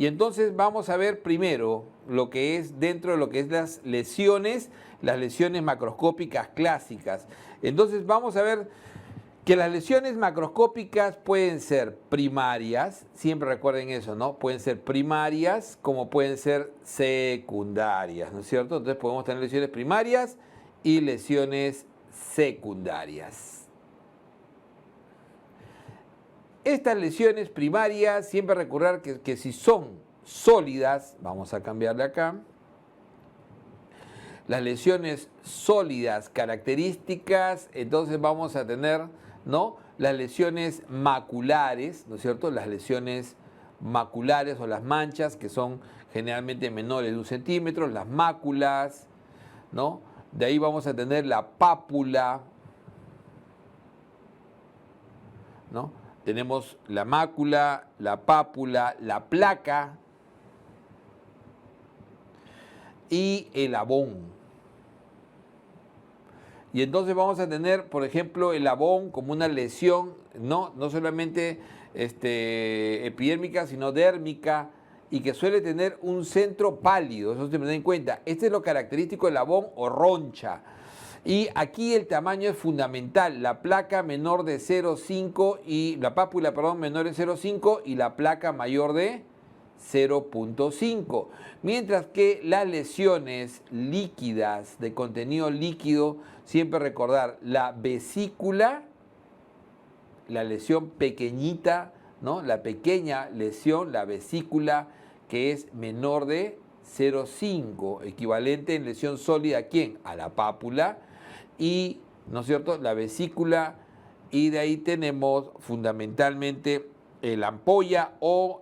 Y entonces vamos a ver primero lo que es dentro de lo que es las lesiones macroscópicas clásicas. Entonces vamos a ver que las lesiones macroscópicas pueden ser primarias, siempre recuerden eso, ¿no? Pueden ser primarias como pueden ser secundarias, ¿no es cierto? Entonces podemos tener lesiones primarias y lesiones secundarias. Estas lesiones primarias, siempre recordar que si son sólidas, vamos a cambiarle acá, las lesiones sólidas características, entonces vamos a tener, ¿no?, las lesiones maculares, ¿no es cierto? Las lesiones maculares o las manchas, que son generalmente menores de 1 centímetro, las máculas, ¿no? De ahí vamos a tener la pápula, ¿no? Tenemos la mácula, la pápula, la placa y el abón. Y entonces vamos a tener, por ejemplo, el abón como una lesión, no solamente epidérmica, sino dérmica, y que suele tener un centro pálido, eso se tiene en cuenta. Este es lo característico del abón o roncha. Y aquí el tamaño es fundamental, la placa menor de 0,5 y la pápula, perdón, menor de 0,5 y la placa mayor de 0,5. Mientras que las lesiones líquidas de contenido líquido, siempre recordar la vesícula, la lesión pequeñita, ¿no? La pequeña lesión, la vesícula, que es menor de 0,5, equivalente en lesión sólida, ¿a quién? A la pápula. Y, ¿no es cierto?, la vesícula, y de ahí tenemos fundamentalmente la ampolla o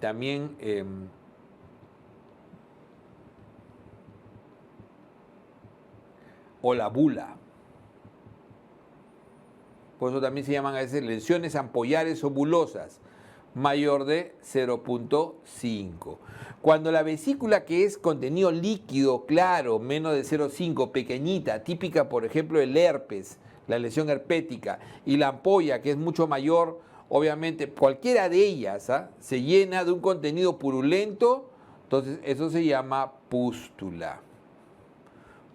también o la bula. Por eso también se llaman a veces lesiones ampollares o bulosas, mayor de 0,5. Cuando la vesícula, que es contenido líquido, claro, menos de 0,5, pequeñita, típica por ejemplo del herpes, la lesión herpética, y la ampolla, que es mucho mayor, obviamente cualquiera de ellas se llena de un contenido purulento, entonces eso se llama pústula.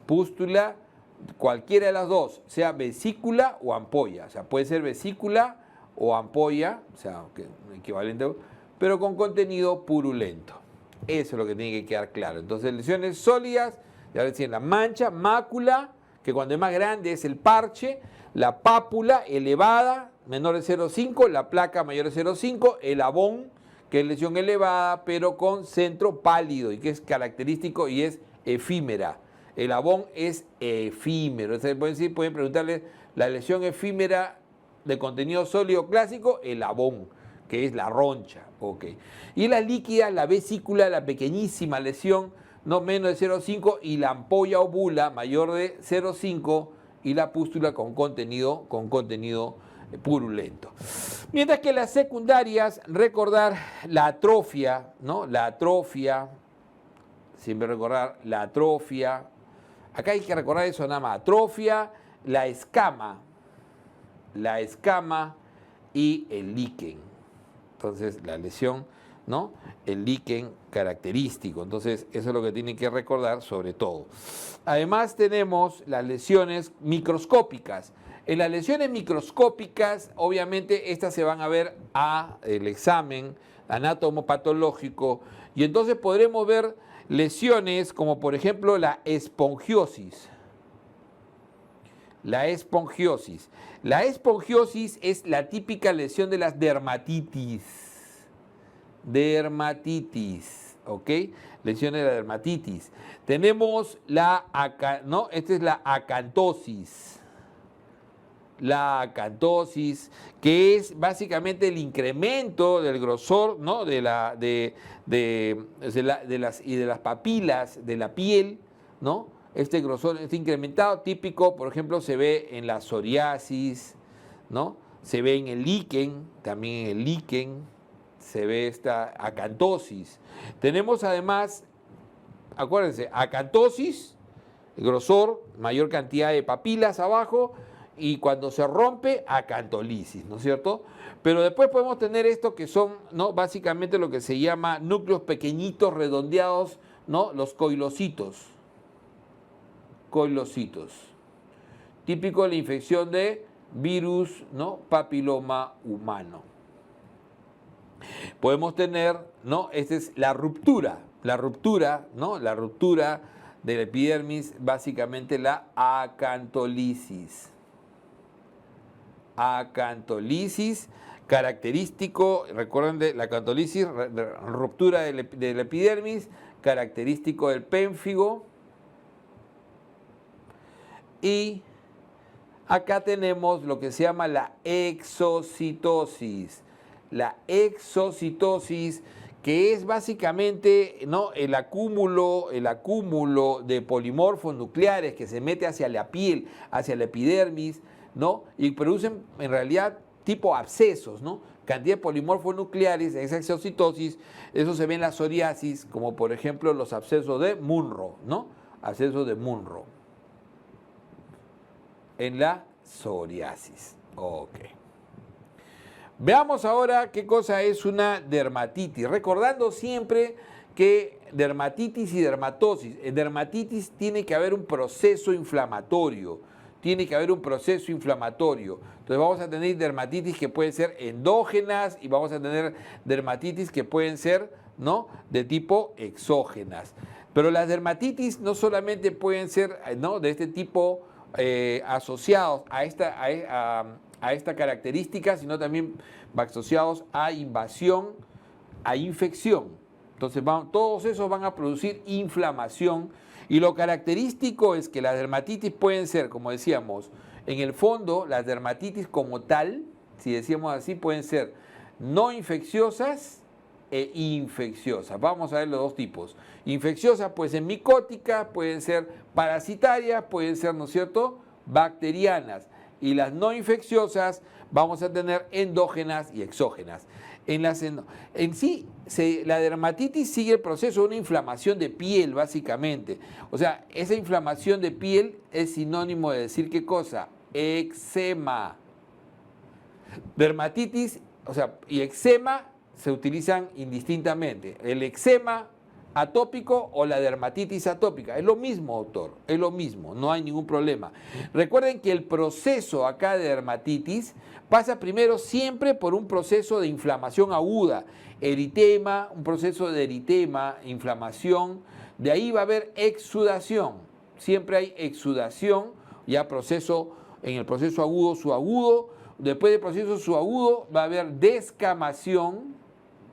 Pústula, cualquiera de las dos, sea vesícula o ampolla, o sea, puede ser vesícula o ampolla, o sea, equivalente, pero con contenido purulento. Eso es lo que tiene que quedar claro. Entonces, lesiones sólidas, ya decían, la mancha, mácula, que cuando es más grande es el parche, la pápula elevada, menor de 0,5, la placa mayor de 0,5, el abón, que es lesión elevada, pero con centro pálido y que es característico y es efímera. El abón es efímero. Entonces, pueden preguntarle la lesión efímera de contenido sólido clásico, el abón, que es la roncha. Okay. Y la líquida, la vesícula, la pequeñísima lesión, no menos de 0,5, y la ampolla o bula mayor de 0,5, y la pústula con contenido purulento. Mientras que las secundarias, recordar la atrofia, ¿no? La atrofia, siempre recordar la atrofia. Acá hay que recordar eso nada más. Atrofia, la escama y el líquen. Entonces, la lesión, ¿no? El líquen característico. Entonces, eso es lo que tienen que recordar sobre todo. Además, tenemos las lesiones microscópicas. En las lesiones microscópicas, obviamente, estas se van a ver a el examen anatomopatológico, y entonces podremos ver lesiones como, por ejemplo, la espongiosis. La espongiosis. La espongiosis es la típica lesión de las dermatitis. Dermatitis, ¿ok? Lesiones de la dermatitis. Tenemos esta es la acantosis. La acantosis, que es básicamente el incremento del grosor, ¿no? de las papilas de la piel, ¿no? Este grosor, este incrementado, típico, por ejemplo, se ve en la psoriasis, ¿no? Se ve en el líquen, también en el líquen se ve esta acantosis. Tenemos además, acuérdense, acantosis, grosor, mayor cantidad de papilas abajo, y cuando se rompe, acantolisis, ¿no es cierto? Pero después podemos tener esto que son, ¿no?, básicamente lo que se llama núcleos pequeñitos, redondeados, ¿no?, los coilocitos. Coilocitos. Típico de la infección de virus, ¿no?, papiloma humano. Podemos tener, ¿no?, esta es la ruptura, ¿no?, la ruptura de la epidermis, básicamente la acantolisis. Acantolisis, característico, recuerden de la acantolisis, ruptura de la epidermis, característico del pénfigo. Y acá tenemos lo que se llama la exocitosis. La exocitosis, que es básicamente, ¿no?, el acúmulo de polimorfos nucleares que se mete hacia la piel, hacia la epidermis, ¿no?, y producen en realidad tipo abscesos, ¿no? Cantidad de polimorfos nucleares, esa exocitosis, eso se ve en la psoriasis, como por ejemplo los abscesos de Munro, ¿no? Abscesos de Munro. En la psoriasis. Ok. Veamos ahora qué cosa es una dermatitis. Recordando siempre que dermatitis y dermatosis. En dermatitis tiene que haber un proceso inflamatorio. Entonces vamos a tener dermatitis que pueden ser endógenas y vamos a tener dermatitis que pueden ser, ¿no?, de tipo exógenas. Pero las dermatitis no solamente pueden ser, ¿no?, de este tipo asociados a esta característica, sino también asociados a invasión, a infección. Entonces todos esos van a producir inflamación, y lo característico es que las dermatitis pueden ser, como decíamos, en el fondo las dermatitis como tal, si decíamos así, pueden ser no infecciosas e infecciosas. Vamos a ver los dos tipos. Infecciosas pueden ser micóticas, pueden ser parasitarias, pueden ser, ¿no es cierto?, bacterianas. Y las no infecciosas vamos a tener endógenas y exógenas. En sí, la dermatitis sigue el proceso de una inflamación de piel, básicamente. O sea, esa inflamación de piel es sinónimo de decir ¿qué cosa? Eczema. Dermatitis, o sea, y eczema se utilizan indistintamente. El eczema atópico o la dermatitis atópica. Es lo mismo, doctor, es lo mismo, no hay ningún problema. Recuerden que el proceso acá de dermatitis pasa primero siempre por un proceso de inflamación aguda, eritema, un proceso de eritema, inflamación, de ahí va a haber exudación, siempre hay exudación, ya en el proceso agudo, subagudo, después del proceso subagudo va a haber descamación,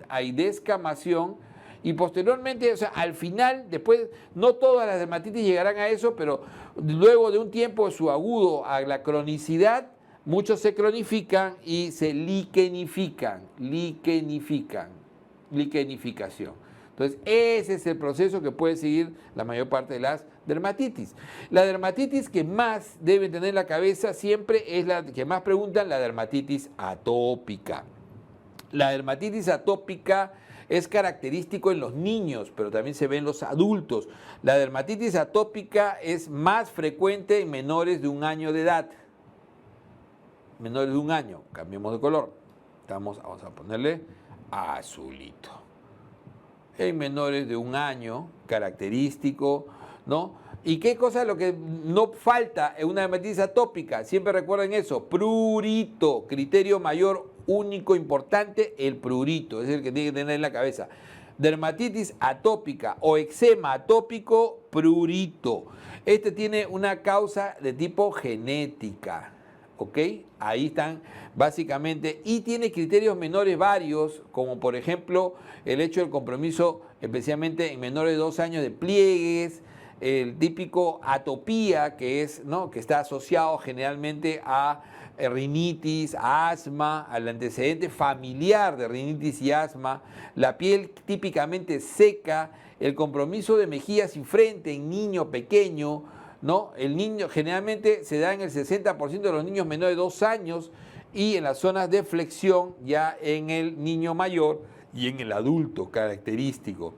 hay descamación, y posteriormente, o sea, al final, después, no todas las dermatitis llegarán a eso, pero luego de un tiempo subagudo a la cronicidad, muchos se cronifican y se liquenifican, liquenificación. Entonces, ese es el proceso que puede seguir la mayor parte de las dermatitis. La dermatitis que más deben tener en la cabeza siempre es la que más preguntan, la dermatitis atópica. La dermatitis atópica es característico en los niños, pero también se ve en los adultos. La dermatitis atópica es más frecuente en menores de 1 año de edad. Menores de 1 año, cambiemos de color. Vamos a ponerle azulito. En menores de 1 año, característico, ¿no? ¿Y qué cosa es lo que no falta en una dermatitis atópica? Siempre recuerden eso, prurito, criterio mayor único importante, el prurito, es el que tiene que tener en la cabeza. Dermatitis atópica o eczema atópico, prurito. Este tiene una causa de tipo genética, ¿ok? Ahí están básicamente, y tiene criterios menores varios, como por ejemplo el hecho del compromiso, especialmente en menores de 2 años, de pliegues, el típico atopía, que es, ¿no?, que está asociado generalmente a rinitis, a asma, al antecedente familiar de rinitis y asma, la piel típicamente seca, el compromiso de mejillas y frente en niño pequeño, ¿no? El niño generalmente se da en el 60% de los niños menores de 2 años y en las zonas de flexión ya en el niño mayor y en el adulto característico.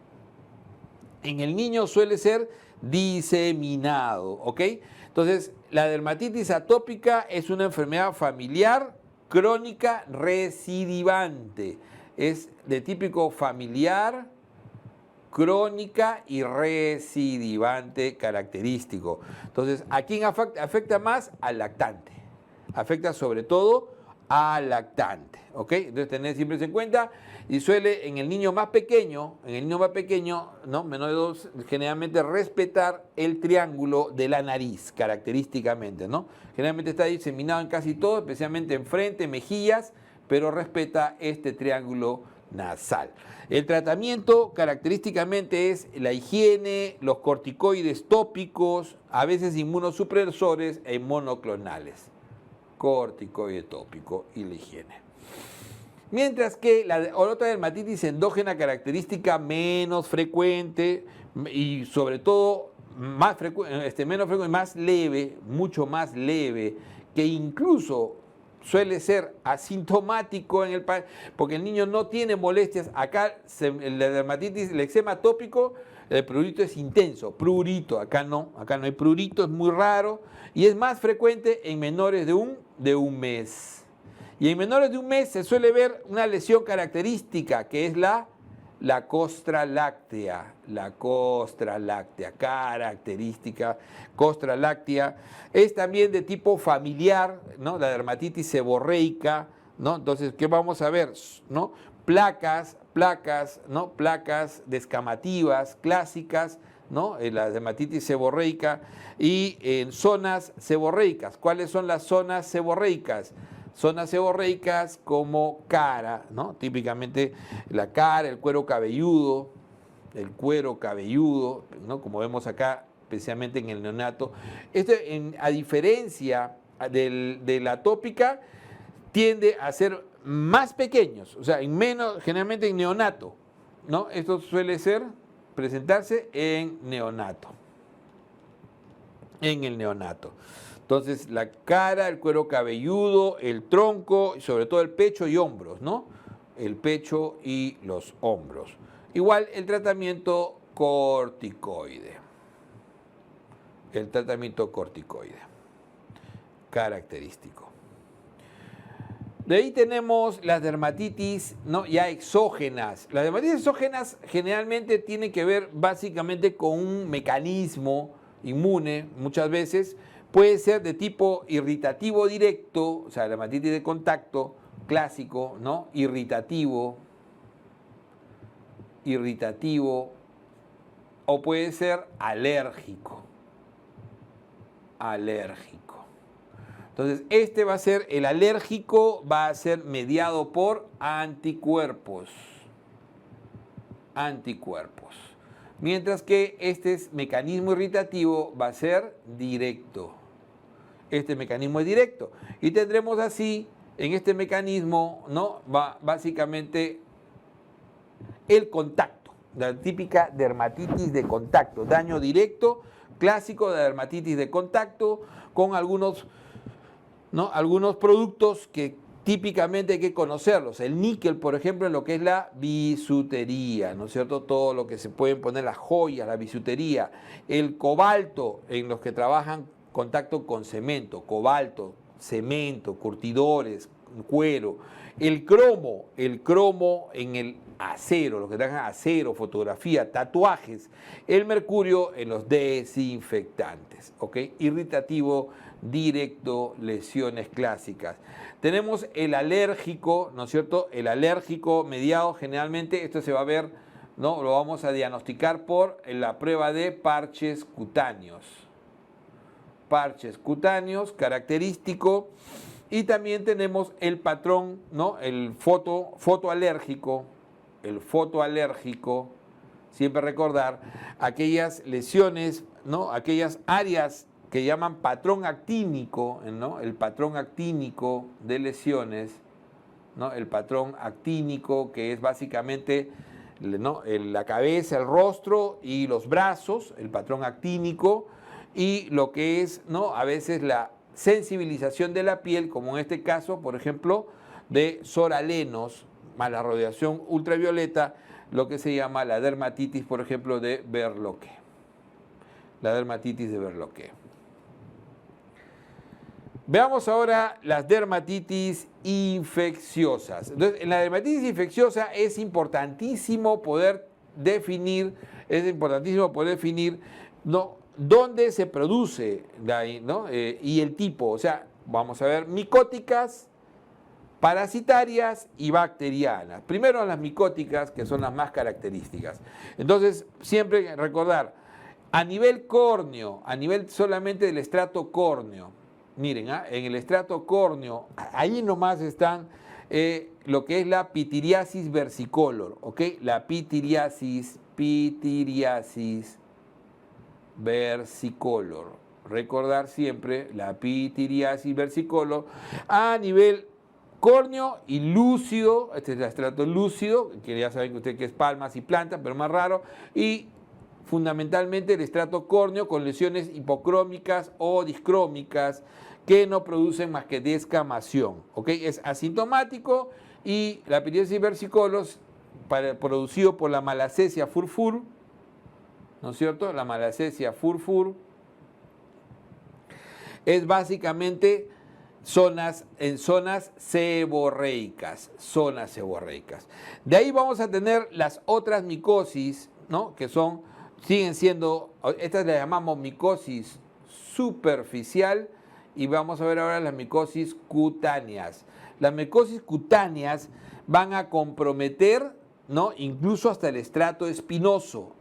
En el niño suele ser diseminado, ¿ok? Entonces, la dermatitis atópica es una enfermedad familiar crónica recidivante. Es de típico familiar, crónica y recidivante característico. Entonces, ¿a quién afecta más? Al lactante. Afecta sobre todo al lactante, ¿ok? Entonces, tener siempre eso en cuenta. Y suele en el niño más pequeño, ¿no? Menor de 2, generalmente respetar el triángulo de la nariz, característicamente, ¿no? Generalmente está diseminado en casi todo, especialmente en frente, mejillas, pero respeta este triángulo nasal. El tratamiento característicamente es la higiene, los corticoides tópicos, a veces inmunosupresores e monoclonales. Corticoide tópico y la higiene. Mientras que la otra dermatitis endógena característica menos frecuente y sobre todo menos frecuente, más leve, mucho más leve, que incluso suele ser asintomático en el país, porque el niño no tiene molestias. Acá la dermatitis, el eczema tópico, el prurito es intenso, prurito, acá no hay prurito, es muy raro y es más frecuente en menores de un mes. Y en menores de un mes se suele ver una lesión característica, que es la costra láctea. La costra láctea, característica, costra láctea. Es también de tipo familiar, ¿no? La dermatitis seborreica, ¿no? Entonces, ¿qué vamos a ver? ¿No? Placas, ¿no? Placas descamativas clásicas, ¿no? La dermatitis seborreica y en zonas seborreicas. ¿Cuáles son las zonas seborreicas? Zonas seborreicas como cara, ¿no? Típicamente la cara, el cuero cabelludo, ¿no? Como vemos acá, especialmente en el neonato. A diferencia de la atópica, tiende a ser más pequeños, o sea, generalmente en neonato, ¿no? Esto suele presentarse en neonato, en el neonato. Entonces, la cara, el cuero cabelludo, el tronco, y sobre todo el pecho y hombros, ¿no? El pecho y los hombros. Igual el tratamiento corticoide. El tratamiento corticoide. Característico. De ahí tenemos las dermatitis, ¿no? Ya exógenas. Las dermatitis exógenas generalmente tienen que ver básicamente con un mecanismo inmune, muchas veces. Puede ser de tipo irritativo directo, o sea, la dermatitis de contacto clásico, ¿no? Irritativo, o puede ser alérgico. Entonces, el alérgico va a ser mediado por anticuerpos. Mientras que este mecanismo irritativo va a ser directo. Este mecanismo es directo. Y tendremos así, en este mecanismo, ¿no? Va básicamente el contacto, la típica dermatitis de contacto, daño directo, clásico de dermatitis de contacto, con algunos productos que típicamente hay que conocerlos. El níquel, por ejemplo, en lo que es la bisutería, ¿no es cierto? Todo lo que se pueden poner, las joyas, la bisutería. El cobalto, en los que trabajan contacto con cemento, cobalto, cemento, curtidores, cuero. El cromo en el acero, los que trabajan acero, fotografía, tatuajes. El mercurio en los desinfectantes, ¿ok? Irritativo directo, lesiones clásicas. Tenemos el alérgico, ¿no es cierto? El alérgico mediado generalmente, esto se va a ver, ¿no? Lo vamos a diagnosticar por la prueba de parches cutáneos. Parches cutáneos, característico. Y también tenemos el patrón, ¿no? El fotoalérgico. El fotoalérgico, siempre recordar aquellas lesiones, ¿no? Aquellas áreas que llaman patrón actínico, ¿no? El patrón actínico de lesiones, ¿no? El patrón actínico, que es básicamente, ¿no? La cabeza, el rostro y los brazos, el patrón actínico, y lo que es, ¿no? A veces la sensibilización de la piel, como en este caso, por ejemplo, de soralenos, más la radiación ultravioleta, lo que se llama la dermatitis, por ejemplo, de Berloque. la dermatitis de Berloqué. Veamos ahora las dermatitis infecciosas. Entonces, en la dermatitis infecciosa es importantísimo poder definir, ¿no?, dónde se produce, ¿no?, y el tipo. O sea, vamos a ver micóticas, parasitarias y bacterianas. Primero las micóticas, que son las más características. Entonces, siempre recordar, a nivel córneo, a nivel solamente del estrato córneo, miren, en el estrato córneo, ahí nomás están lo que es la pitiriasis versicolor, ¿ok? La pitiriasis versicolor. Recordar siempre la pitiriasis versicolor a nivel córneo y lúcido. Este es el estrato lúcido, que ya saben que ustedes que es palmas y plantas, pero más raro, y fundamentalmente el estrato córneo con lesiones hipocrómicas o discrómicas que no producen más que descamación, ¿ok? Es asintomático y la pitiriasis versicolor, producido por la Malassezia furfur, ¿no es cierto? La Malassezia furfur es básicamente en zonas seborreicas, De ahí vamos a tener las otras micosis, ¿no?, que siguen siendo, estas las llamamos micosis superficial, y vamos a ver ahora las micosis cutáneas. Las micosis cutáneas van a comprometer, ¿no?, incluso hasta el estrato espinoso,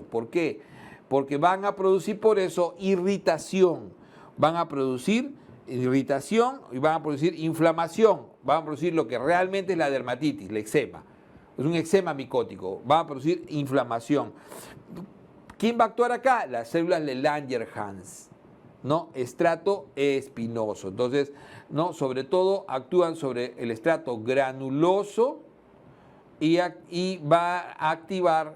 ¿Por qué? Porque van a producir por eso irritación. Van a producir irritación y van a producir inflamación. Van a producir lo que realmente es la dermatitis, el eczema. Es un eczema micótico. Va a producir inflamación. ¿Quién va a actuar acá? Las células de Langerhans, ¿no? Estrato espinoso. Entonces, ¿no?, sobre todo actúan sobre el estrato granuloso y va a activar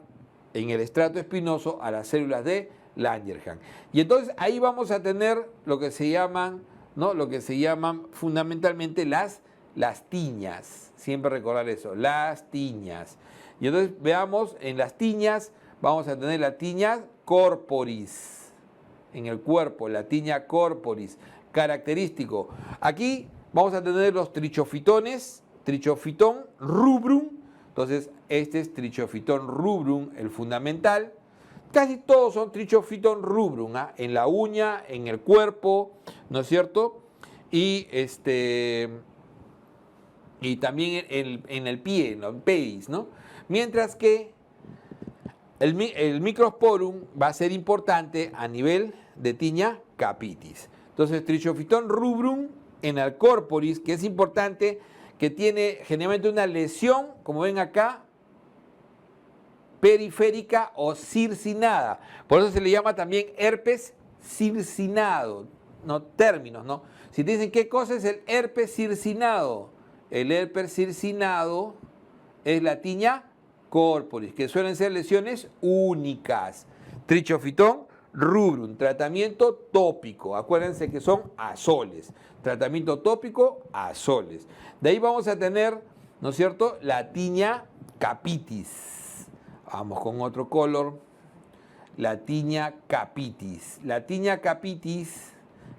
en el estrato espinoso a las células de Langerhans. Y entonces ahí vamos a tener lo que se llaman, ¿no?, fundamentalmente las tiñas. Siempre recordar eso, las tiñas. Y entonces veamos, en las tiñas vamos a tener la tiña corporis. En el cuerpo, la tiña corporis. Característico. Aquí vamos a tener los trichofitones, trichofitón rubrum. Entonces, este es trichofitón rubrum, el fundamental. Casi todos son trichofitón rubrum, en la uña, en el cuerpo, ¿no es cierto? Y también en el pie, en el pedis, ¿no? Mientras que el microsporum va a ser importante a nivel de tiña capitis. Entonces, trichofitón rubrum en el corporis, que es importante, que tiene generalmente una lesión, como ven acá, periférica o circinada. Por eso se le llama también herpes circinado, ¿no? Términos, ¿no? Si te dicen qué cosa es el herpes circinado, el herpes circinado es la tiña corporis, que suelen ser lesiones únicas. Trichofitón rubrum, tratamiento tópico. Acuérdense que son azoles. Tratamiento tópico, azoles. De ahí vamos a tener, ¿no es cierto?, la tiña capitis. Vamos con otro color. La tiña capitis. La tiña capitis,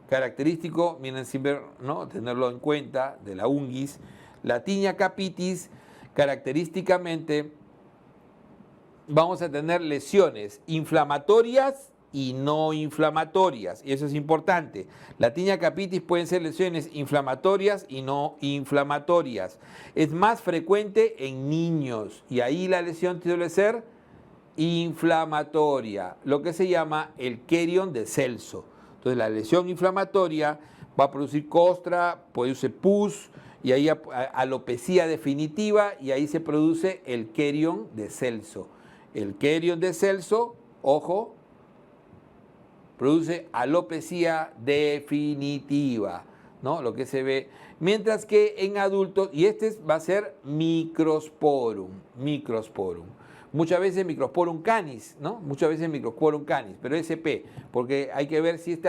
característico, miren siempre, ¿no?, tenerlo en cuenta, de la unguis. La tiña capitis, característicamente, vamos a tener lesiones inflamatorias y no inflamatorias, y eso es importante. La tiña capitis pueden ser lesiones inflamatorias y no inflamatorias. Es más frecuente en niños, y ahí la lesión suele ser inflamatoria, lo que se llama el querion de Celso. Entonces la lesión inflamatoria va a producir costra, puede ser pus, y ahí alopecia definitiva, y ahí se produce el querion de Celso. El querion de Celso, ojo, produce alopecia definitiva, ¿no?, lo que se ve. Mientras que en adultos, y este va a ser microsporum. Muchas veces microsporum canis, ¿no? Pero SP, porque hay que ver si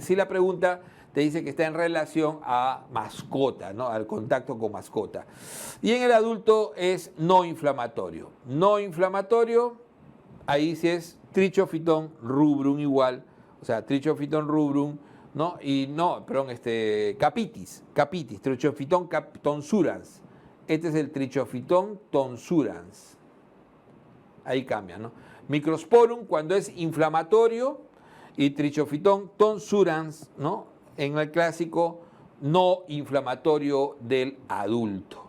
si la pregunta te dice que está en relación a mascota, ¿no?, al contacto con mascota. Y en el adulto es no inflamatorio. No inflamatorio, ahí sí es Trichophyton rubrum igual, o sea, Trichophyton rubrum, ¿no? Y no, perdón, capitis, Trichophyton tonsurans. Este es el Trichophyton tonsurans. Ahí cambia, ¿no? Microsporum cuando es inflamatorio y Trichophyton tonsurans, ¿no? En el clásico no inflamatorio del adulto.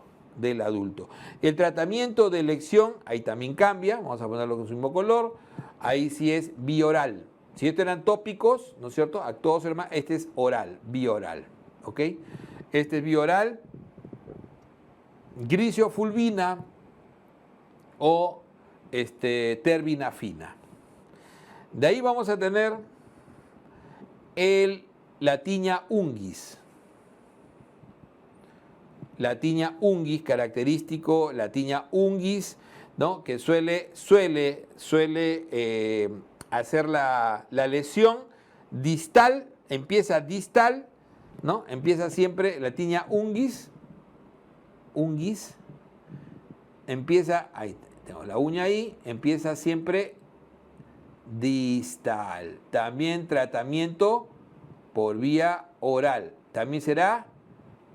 El tratamiento de elección, ahí también cambia, vamos a ponerlo con su mismo color, ahí sí es bioral. Si estos eran tópicos, ¿no es cierto? A todos hermanos, este es oral, bioral, ¿ok? Este es bioral, Griseofulvina o terbinafina. De ahí vamos a tener la tiña unguis. La tiña unguis, característico, la tiña unguis, ¿no? Que suele hacer la lesión distal, empieza distal, ¿no? Empieza siempre la tiña unguis, empieza, ahí tengo la uña ahí, empieza siempre distal. También tratamiento por vía oral. También será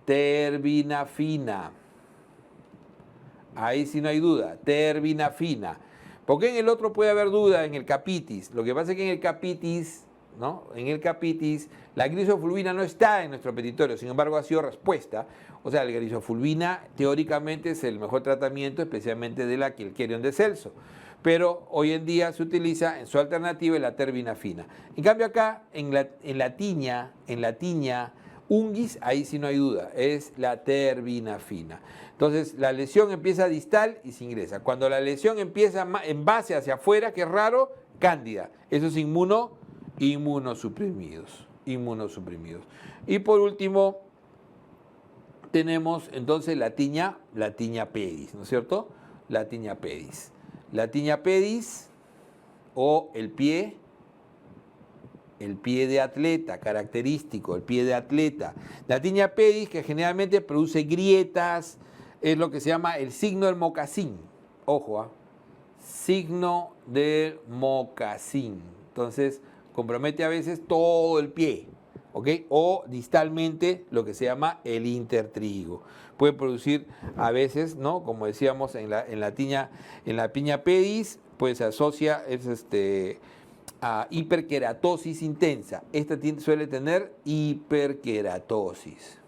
terbinafina. Ahí sí no hay duda, terbinafina. ¿Por qué en el otro puede haber duda? En el capitis. Lo que pasa es que en el capitis, ¿no? En el capitis, la Griseofulvina no está en nuestro petitorio, sin embargo ha sido respuesta. O sea, la Griseofulvina teóricamente es el mejor tratamiento, especialmente de la Quilquerion de Celso. Pero hoy en día se utiliza en su alternativa la terbinafina. En cambio acá, en la tiña unguis, ahí sí no hay duda, es la terbinafina. Entonces, la lesión empieza distal y se ingresa. Cuando la lesión empieza en base hacia afuera, que es raro, cándida. Eso es inmunosuprimidos. Y por último, tenemos entonces la tiña pedis, ¿no es cierto? La tiña pedis. La tiña pedis o el pie de atleta, característico, el pie de atleta. La tiña pedis, que generalmente produce grietas, es lo que se llama el signo del mocasín. Ojo, signo del mocasín. Entonces, compromete a veces todo el pie, ¿ok? O distalmente lo que se llama el intertrigo. Puede producir a veces, ¿no? Como decíamos en la tiña pedis, pues se asocia a hiperkeratosis intensa. Esta suele tener hiperkeratosis.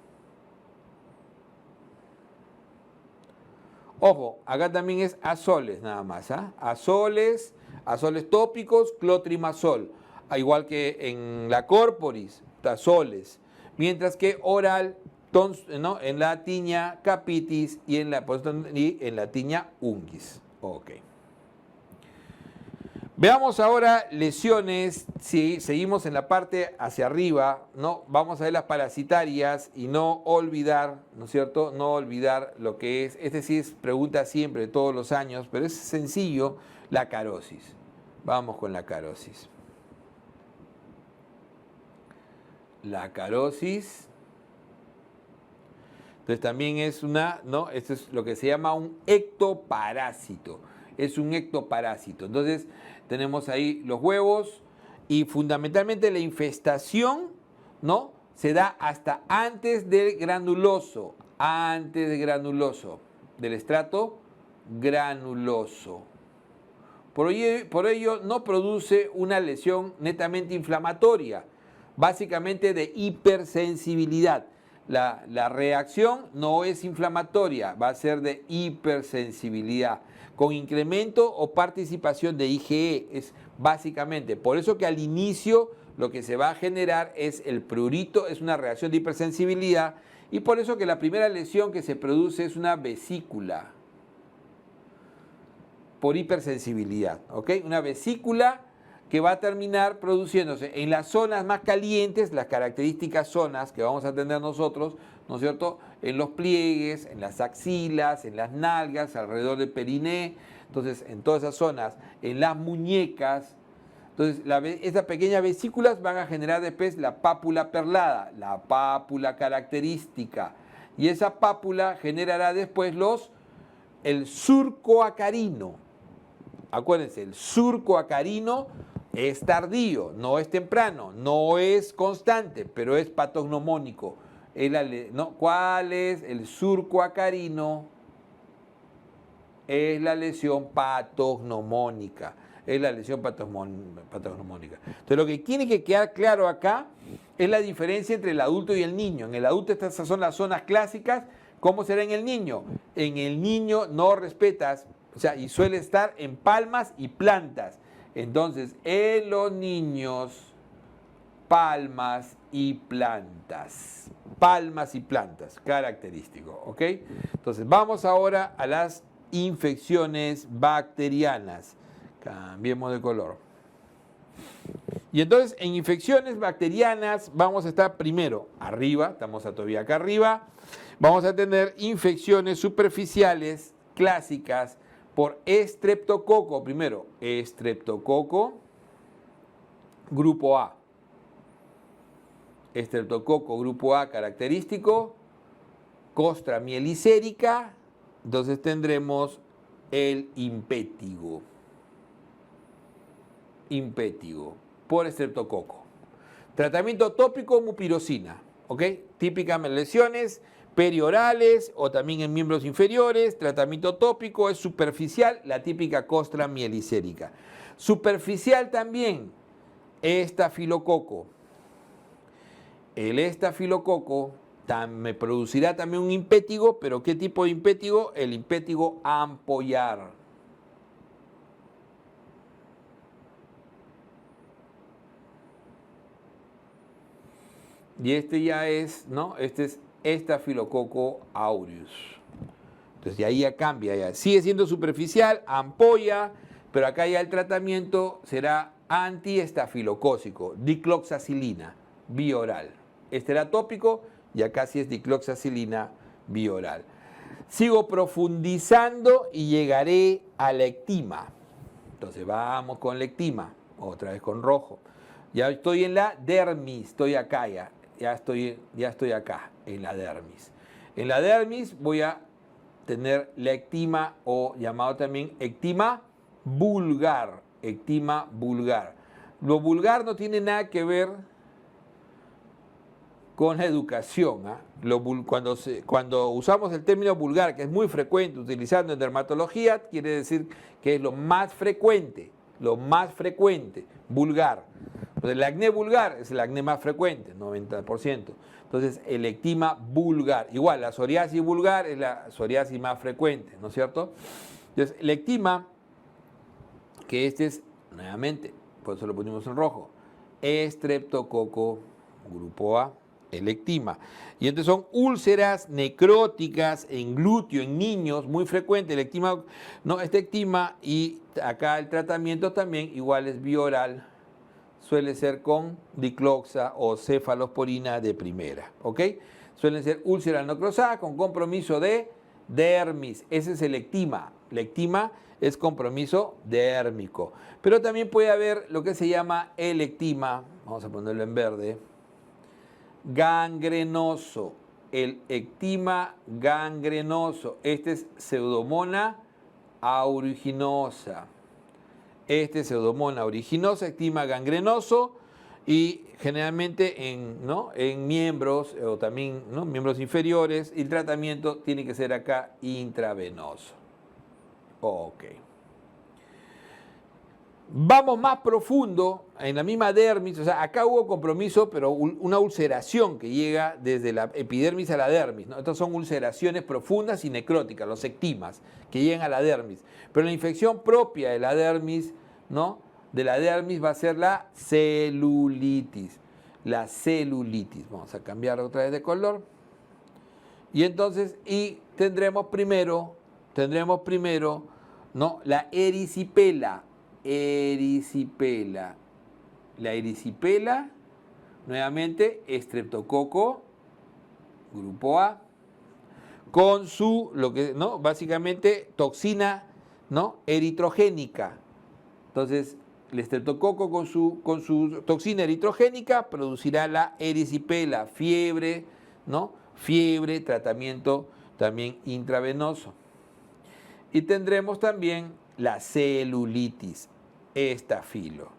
Ojo, acá también es azoles nada más, ¿ah? Azoles tópicos, clotrimazol. Igual que en la corporis, azoles. Mientras que oral, ¿no? En la tiña capitis y en la tiña unguis. Ok. Veamos ahora lesiones, si seguimos en la parte hacia arriba, ¿no? Vamos a ver las parasitarias y no olvidar, ¿no es cierto? No olvidar lo que es, sí es pregunta siempre, todos los años, pero es sencillo, la carosis. Vamos con la carosis. La carosis, entonces también es ¿no? Esto es lo que se llama un ectoparásito. Es un ectoparásito. Entonces, tenemos ahí los huevos y fundamentalmente la infestación, ¿no? Se da hasta antes del granuloso, del estrato granuloso. Por ello no produce una lesión netamente inflamatoria, básicamente de hipersensibilidad. La reacción no es inflamatoria, va a ser de hipersensibilidad, con incremento o participación de IgE, es básicamente. Por eso que al inicio lo que se va a generar es el prurito, es una reacción de hipersensibilidad, y por eso que la primera lesión que se produce es una vesícula, por hipersensibilidad, ¿ok? Una vesícula que va a terminar produciéndose en las zonas más calientes, las características zonas que vamos a tener nosotros, ¿no es cierto? En los pliegues, en las axilas, en las nalgas, alrededor del periné, entonces en todas esas zonas, en las muñecas. Entonces, estas pequeñas vesículas van a generar después la pápula perlada, la pápula característica, y esa pápula generará después el surco acarino. Acuérdense, el surco acarino es tardío, no es temprano, no es constante, pero es patognomónico. ¿No? ¿Cuál es el surco acarino? Es la lesión patognomónica. Es la lesión patognomónica. Entonces, lo que tiene que quedar claro acá es la diferencia entre el adulto y el niño. En el adulto estas son las zonas clásicas. ¿Cómo será en el niño? En el niño no respetas, o sea, y suele estar en palmas y plantas. Entonces, en los niños, palmas y plantas. Palmas y plantas, característico, ¿ok? Entonces, vamos ahora a las infecciones bacterianas. Cambiemos de color. Y entonces, en infecciones bacterianas, vamos a estar primero arriba, estamos todavía acá arriba, vamos a tener infecciones superficiales clásicas por estreptococo. Primero, estreptococo, grupo A. Estreptococo, grupo A, característico, costra mielicérica. Entonces tendremos el impétigo. Impétigo, por estreptococo. Tratamiento tópico, mupirocina, ¿ok? Típicas lesiones periorales o también en miembros inferiores. Tratamiento tópico es superficial, la típica costra mielicérica. Superficial también, estafilococo. El estafilococo me producirá también un impétigo, pero ¿qué tipo de impétigo? El impétigo ampollar. Y este ya es, ¿no? Este es Staphylococcus aureus. Entonces, de ahí ya cambia, ya. Sigue siendo superficial, ampolla, pero acá ya el tratamiento será antiestafilocócico, dicloxacilina, bioral. Este era tópico y acá sí es dicloxacilina bioral. Sigo profundizando y llegaré a la ectima. Entonces, vamos con la ectima, otra vez con rojo. Ya estoy en la dermis, estoy acá ya. Ya estoy acá, en la dermis. En la dermis voy a tener la ectima o llamado también ectima vulgar. Ectima vulgar. Lo vulgar no tiene nada que ver con la educación. Cuando usamos el término vulgar, que es muy frecuente utilizando en dermatología, quiere decir que es lo más frecuente, vulgar. El acné vulgar es el acné más frecuente, 90%. Entonces, el ectima vulgar. Igual, la psoriasis vulgar es la psoriasis más frecuente, ¿no es cierto? Entonces, el ectima, que este es, nuevamente, por eso lo pusimos en rojo, estreptococo, grupo A, el ectima. Y entonces son úlceras necróticas en glúteo, en niños, muy frecuente. El ectima, no, este ectima, y acá el tratamiento también igual es bioral. Suele ser con dicloxa o cefalosporina de primera, ¿ok? Suelen ser úlceras necrosadas con compromiso de dermis. Ese es el ectima. El ectima es compromiso dérmico. Pero también puede haber lo que se llama el ectima, vamos a ponerlo en verde, gangrenoso. El ectima gangrenoso. Este es Pseudomonas aeruginosa. Este es Pseudomonas aeruginosa, ectima gangrenoso y generalmente en miembros o también miembros inferiores. Y el tratamiento tiene que ser acá intravenoso. Ok. Vamos más profundo en la misma dermis, o sea, acá hubo compromiso, pero una ulceración que llega desde la epidermis a la dermis, ¿no? Estas son ulceraciones profundas y necróticas, los ectimas, que llegan a la dermis. Pero la infección propia de la dermis, ¿no? De la dermis va a ser la celulitis. La celulitis. Vamos a cambiar otra vez de color. Y entonces, tendremos primero, ¿no? La erisipela. La erisipela, nuevamente, estreptococo, grupo A, con su, básicamente, toxina, eritrogénica. Entonces, el estreptococo con su toxina eritrogénica producirá la erisipela, fiebre, tratamiento también intravenoso. Y tendremos también la celulitis, estafilo.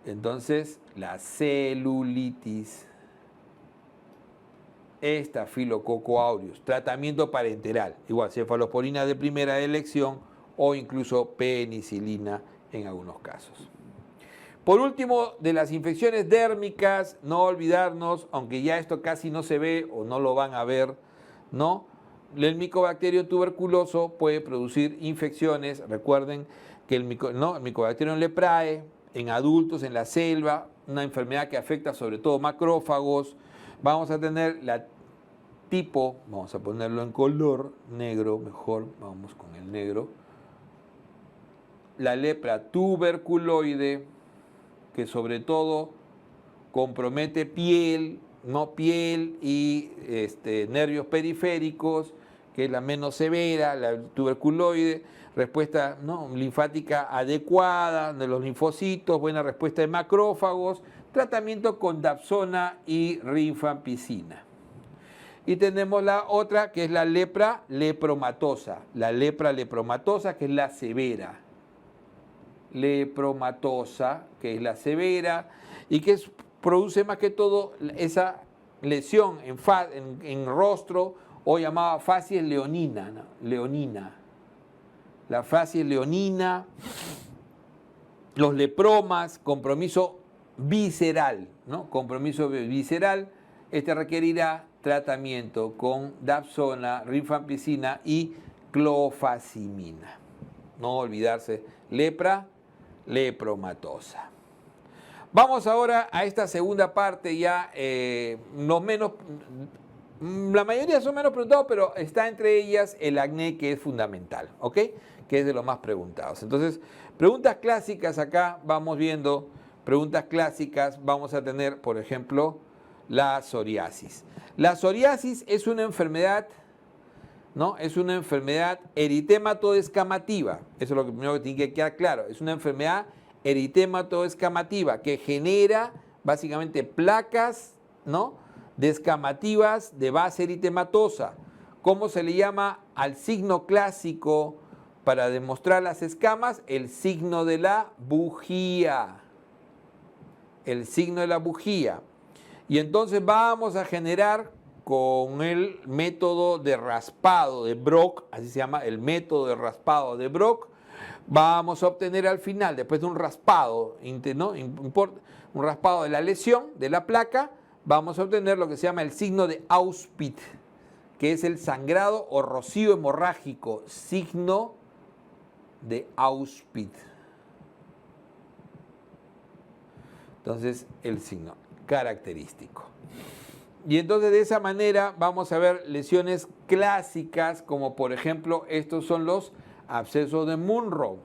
Entonces, la celulitis, Staphylococcus aureus, tratamiento parenteral, igual cefalosporina de primera elección o incluso penicilina en algunos casos. Por último, de las infecciones dérmicas, no olvidarnos, aunque ya esto casi no se ve o no lo van a ver, ¿no? El micobacterio tuberculoso puede producir infecciones. Recuerden que el Mycobacterium leprae en adultos, en la selva, una enfermedad que afecta sobre todo macrófagos. Vamos a tener la tipo, vamos a ponerlo en color negro, mejor, vamos con el negro. La lepra tuberculoide, que sobre todo compromete piel, piel y nervios periféricos, que es la menos severa, la tuberculoide, respuesta linfática adecuada de los linfocitos, buena respuesta de macrófagos, tratamiento con dapsona y rifampicina. Y tenemos la otra que es la lepra lepromatosa, que es la severa. Lepromatosa, que es la severa, y que produce más que todo esa lesión en rostro, o llamada facies leonina, ¿no? Leonina. La facies leonina, los lepromas, compromiso visceral, ¿no? Compromiso visceral, requerirá tratamiento con dapsona, rifampicina y clofazimina. No olvidarse, lepra, lepromatosa. Vamos ahora a esta segunda parte ya, la mayoría son menos preguntados, pero está entre ellas el acné, que es fundamental, ¿ok? Que es de los más preguntados. Entonces, preguntas clásicas acá, vamos viendo, preguntas clásicas, vamos a tener, por ejemplo, la psoriasis. La psoriasis es una enfermedad, ¿no? Es una enfermedad eritematoescamativa. Eso es lo primero que tiene que quedar claro. Es una enfermedad eritematoescamativa que genera básicamente placas, ¿no?, descamativas de base eritematosa. ¿Cómo se le llama al signo clásico para demostrar las escamas? El signo de la bujía. El signo de la bujía. Y entonces vamos a generar con el método de raspado de Brock, así se llama el método de raspado de Brock, vamos a obtener al final, después de un raspado, ¿no?, un raspado de la lesión, de la placa, vamos a obtener lo que se llama el signo de Auspitz, que es el sangrado o rocío hemorrágico, signo de Auspitz. Entonces, el signo característico. Y entonces de esa manera vamos a ver lesiones clásicas, como por ejemplo estos son los abscesos de Munro,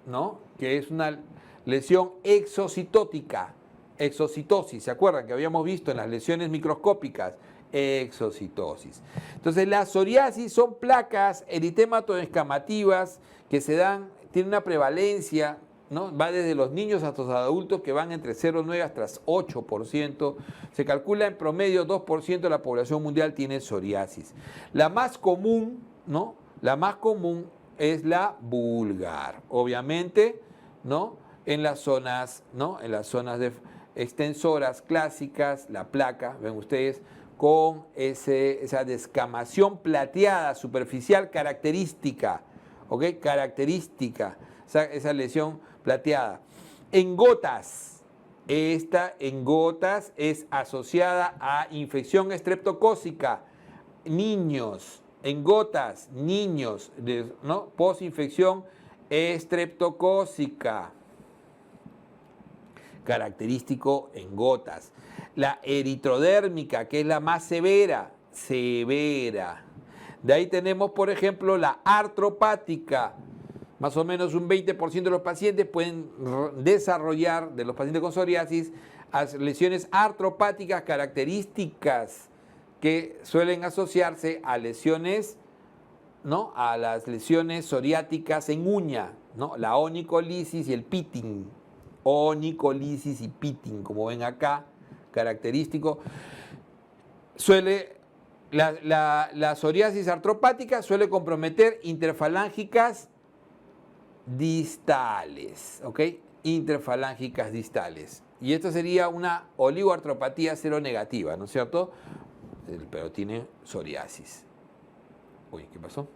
¿no?, que es una lesión exocitótica, exocitosis, ¿se acuerdan que habíamos visto en las lesiones microscópicas? Exocitosis. Entonces la psoriasis son placas eritematoescamativas que se dan, tienen una prevalencia, ¿no?, va desde los niños hasta los adultos, que van entre 0,9 hasta 8%. Se calcula en promedio 2% de la población mundial tiene psoriasis. La más común, ¿no?, la más común es la vulgar, obviamente, ¿no?, en las zonas, ¿no?, en las zonas de extensoras clásicas, la placa, ven ustedes, con esa descamación plateada superficial característica, ¿ok? Característica, esa lesión plateada. En gotas, esta en gotas es asociada a infección estreptocócica. Niños, en gotas, niños, ¿no?, posinfección estreptocócica. Característico en gotas. La eritrodérmica, que es la más severa. De ahí tenemos, por ejemplo, la artropática. Más o menos un 20% de los pacientes pueden desarrollar, de los pacientes con psoriasis, lesiones artropáticas características que suelen asociarse a lesiones, ¿no?, a las lesiones psoriáticas en uña, ¿no?, la onicolisis y el pitting. Onicolisis y pitting, como ven acá, característico. La psoriasis artropática suele comprometer interfalángicas distales, ¿ok? Interfalángicas distales. Y esto sería una oligoartropatía seronegativa, ¿no es cierto? Pero tiene psoriasis. Uy, ¿qué pasó?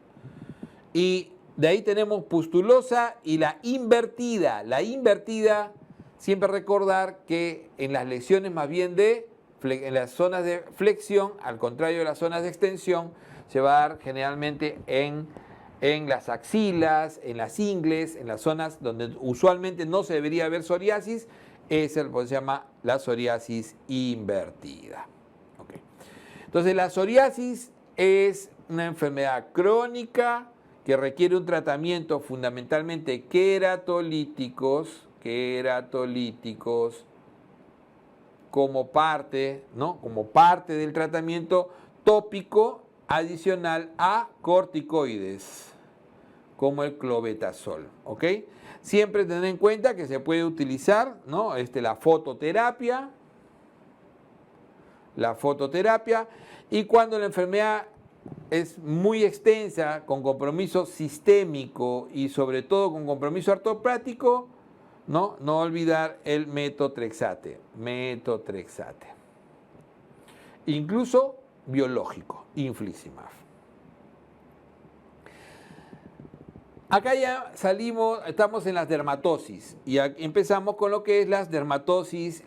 Y de ahí tenemos pustulosa y la invertida. La invertida, siempre recordar que en las lesiones más bien en las zonas de flexión, al contrario de las zonas de extensión, se va a dar generalmente en las axilas, en las ingles, en las zonas donde usualmente no se debería haber psoriasis, es lo que se llama la psoriasis invertida. Okay. Entonces la psoriasis es una enfermedad crónica que requiere un tratamiento fundamentalmente queratolíticos como parte, ¿no? Como parte del tratamiento tópico adicional a corticoides, como el clobetasol, ¿ok? Siempre tener en cuenta que se puede utilizar, ¿no? La fototerapia, y cuando la enfermedad es muy extensa, con compromiso sistémico y sobre todo con compromiso artroplático, no olvidar el metotrexate, incluso biológico, infliximab. Acá ya estamos en las dermatosis y empezamos con lo que es las dermatosis,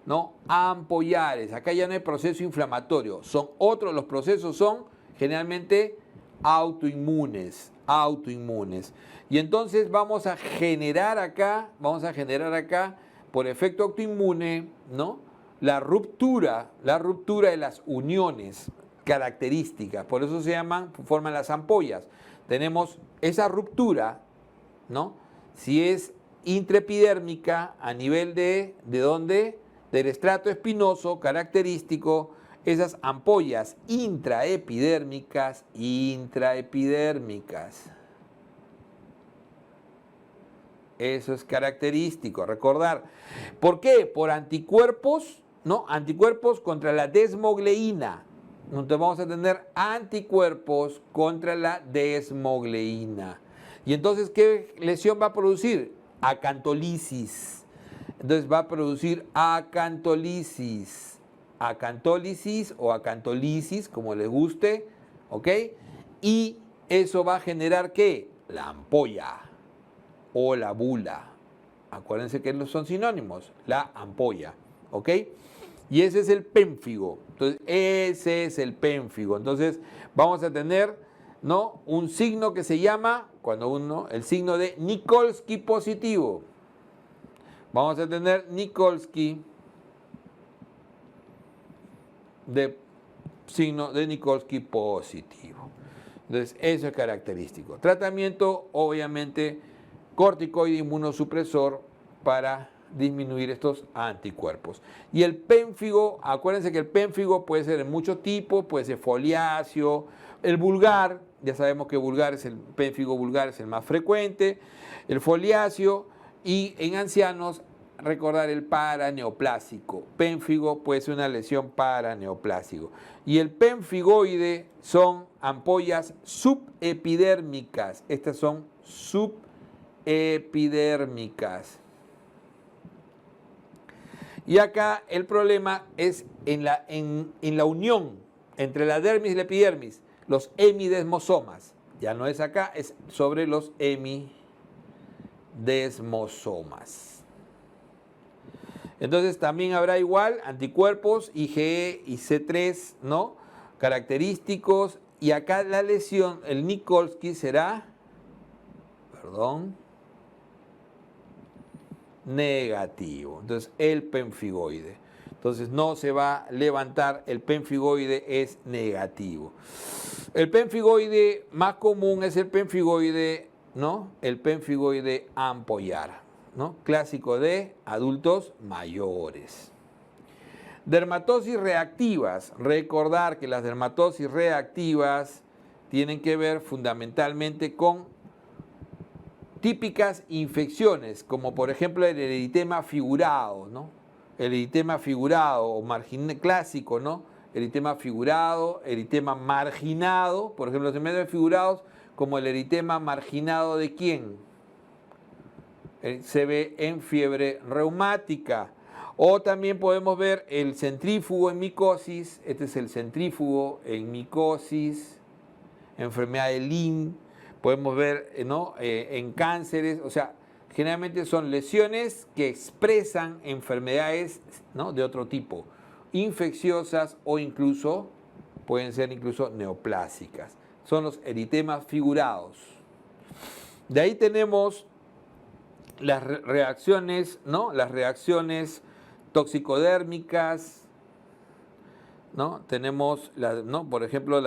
¿no? Ampollares. Acá ya no hay proceso inflamatorio, los procesos son generalmente autoinmunes. Y entonces vamos a generar acá, por efecto autoinmune, ¿no? La ruptura de las uniones características, por eso forman las ampollas. Tenemos esa ruptura, ¿no? Si es intraepidérmica a nivel de ¿dónde? Del estrato espinoso característico, esas ampollas intraepidérmicas. Eso es característico, recordar. ¿Por qué? Por anticuerpos, ¿no? Anticuerpos contra la desmogleína. Entonces vamos a tener anticuerpos contra la desmogleína. Y entonces, ¿qué lesión va a producir? Acantolisis. Entonces va a producir acantolisis o acantolisis, como les guste, ¿ok? Y eso va a generar, ¿qué? La ampolla o la bula. Acuérdense que son sinónimos, la ampolla, ¿ok? Y ese es el pénfigo. Entonces, vamos a tener, ¿no? Un signo que se llama, el signo de Nikolsky positivo. Vamos a tener signo de Nikolsky positivo. Entonces, eso es característico. Tratamiento, obviamente, corticoide inmunosupresor para disminuir estos anticuerpos. Y el pénfigo, acuérdense que el pénfigo puede ser de muchos tipos, puede ser foliáceo, el vulgar, ya sabemos que el pénfigo vulgar es el más frecuente, el foliáceo, y en ancianos recordar el paraneoplásico. Pénfigo puede ser una lesión paraneoplásico. Y el pénfigoide son ampollas subepidérmicas. Estas son subepidérmicas. Y acá el problema es en la unión entre la dermis y la epidermis, los hemidesmosomas. Ya no es acá, es sobre los hemidesmosomas. Entonces también habrá igual anticuerpos IgE y C3, ¿no? Característicos. Y acá la lesión, el Nikolsky será, negativo. Entonces el pénfigoide. Entonces no se va a levantar, el pénfigoide es negativo. El pénfigoide más común es el pénfigoide, ¿no? El pénfigoide ampollar, ¿no? Clásico de adultos mayores. Dermatosis reactivas. Recordar que las dermatosis reactivas tienen que ver fundamentalmente con típicas infecciones, como por ejemplo el eritema figurado, ¿no? El eritema figurado o clásico, ¿no? Eritema figurado, eritema marginado, por ejemplo, los eritema figurados como el eritema marginado de quién. Se ve en fiebre reumática. O también podemos ver el centrífugo en micosis. Este es el centrífugo en micosis, enfermedad de Lyme. Podemos ver, ¿no?, en cánceres. O sea, generalmente son lesiones que expresan enfermedades, ¿no?, de otro tipo, infecciosas o incluso, pueden ser incluso neoplásicas. Son los eritemas figurados. De ahí tenemos las reacciones, ¿no?, las reacciones toxicodérmicas, ¿no? Tenemos, ¿no?, por ejemplo,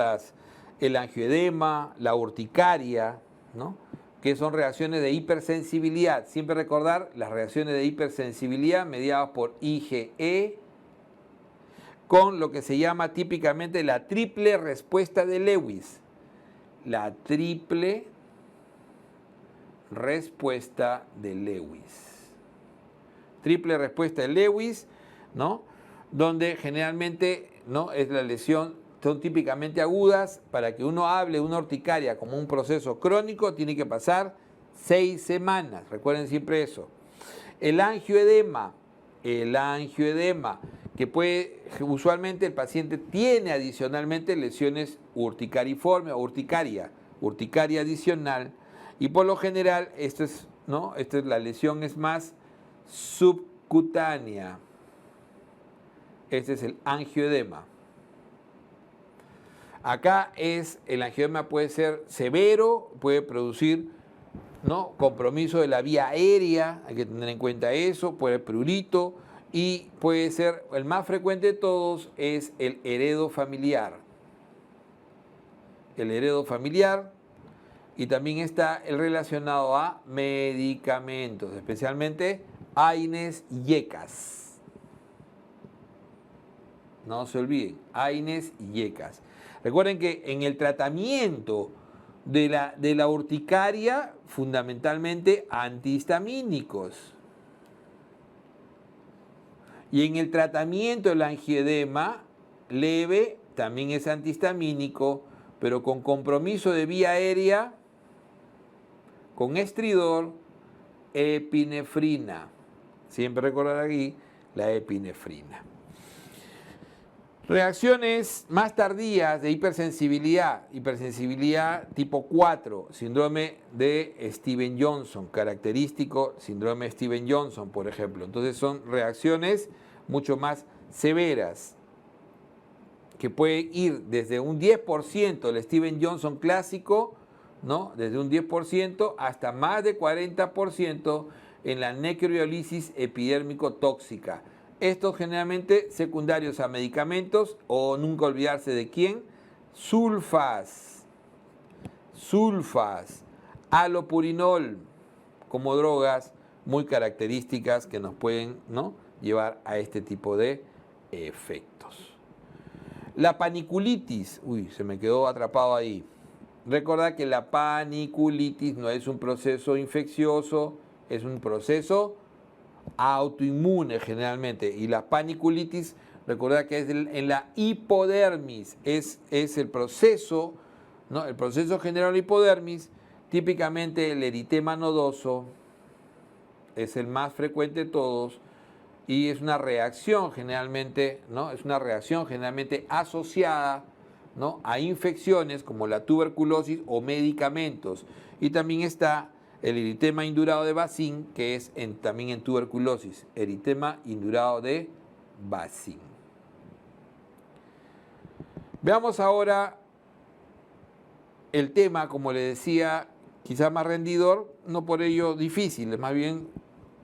el angioedema, la urticaria, ¿no?, que son reacciones de hipersensibilidad. Siempre recordar las reacciones de hipersensibilidad mediadas por IgE, con lo que se llama típicamente la triple respuesta de Lewis. La triple respuesta de Lewis. Triple respuesta de Lewis, ¿no?, donde generalmente, ¿no?, es la lesión, son típicamente agudas. Para que uno hable de una urticaria como un proceso crónico, tiene que pasar 6 semanas. Recuerden siempre eso. El angioedema, que puede, usualmente el paciente tiene adicionalmente lesiones urticariformes o urticaria adicional, y por lo general la lesión es más subcutánea. Este es el angioedema. Acá el angioedema puede ser severo, puede producir, ¿no?, compromiso de la vía aérea, hay que tener en cuenta eso, puede haber prurito, y puede ser, el más frecuente de todos es el heredofamiliar. El heredofamiliar, y también está el relacionado a medicamentos, especialmente AINES y IECAS. No se olviden, AINES y IECAS. Recuerden que en el tratamiento de la urticaria, fundamentalmente antihistamínicos. Y en el tratamiento del angioedema leve, también es antihistamínico, pero con compromiso de vía aérea, con estridor, epinefrina. Siempre recordar aquí la epinefrina. Reacciones más tardías de hipersensibilidad tipo 4, síndrome de Stevens-Johnson, característico síndrome de Stevens-Johnson, por ejemplo. Entonces son reacciones mucho más severas, que puede ir desde un 10% el Stevens-Johnson clásico, ¿no?, desde un 10% hasta más de 40% en la necroiólisis epidérmico tóxica. Estos generalmente secundarios a medicamentos, o nunca olvidarse de quién, sulfas, alopurinol, como drogas muy características que nos pueden, ¿no?, llevar a este tipo de efectos. La paniculitis, se me quedó atrapado ahí. Recordad que la paniculitis no es un proceso infeccioso, es un proceso autoinmune generalmente, y la paniculitis, recordad que es en la hipodermis, es el proceso, ¿no?, el proceso general de hipodermis. Típicamente el eritema nodoso es el más frecuente de todos, y es una reacción generalmente, ¿no?, es una reacción generalmente asociada, ¿no?, a infecciones como la tuberculosis o medicamentos. Y también está el eritema indurado de Bacin, que es también en tuberculosis, eritema indurado de Bacin. Veamos ahora el tema, como le decía, quizás más rendidor, no por ello difícil, es más bien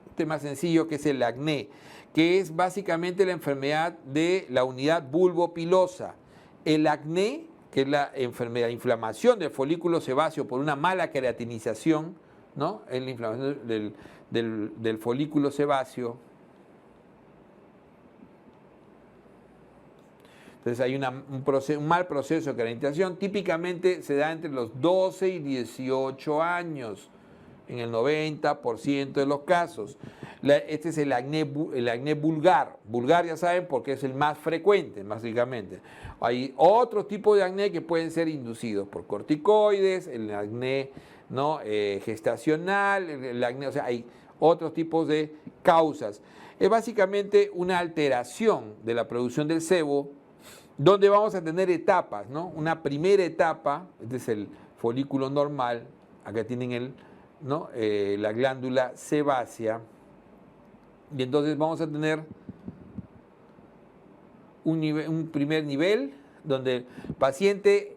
un tema sencillo, que es el acné, que es básicamente la enfermedad de la unidad bulbopilosa. El acné, que es la enfermedad, inflamación del folículo sebáceo por una mala queratinización, ¿no?, es la inflamación del folículo sebáceo. Entonces hay un mal proceso de queratinización. Típicamente se da entre los 12 y 18 años. en el 90% de los casos. Este es el acné vulgar. Vulgar ya saben porque es el más frecuente, básicamente. Hay otros tipos de acné que pueden ser inducidos por corticoides, el acné, ¿no? Gestacional, el acné, o sea, hay otros tipos de causas. Es básicamente una alteración de la producción del sebo, donde vamos a tener etapas, ¿no? Una primera etapa, este es el folículo normal, acá tienen ¿no? La glándula sebácea, y entonces vamos a tener un primer nivel donde el paciente,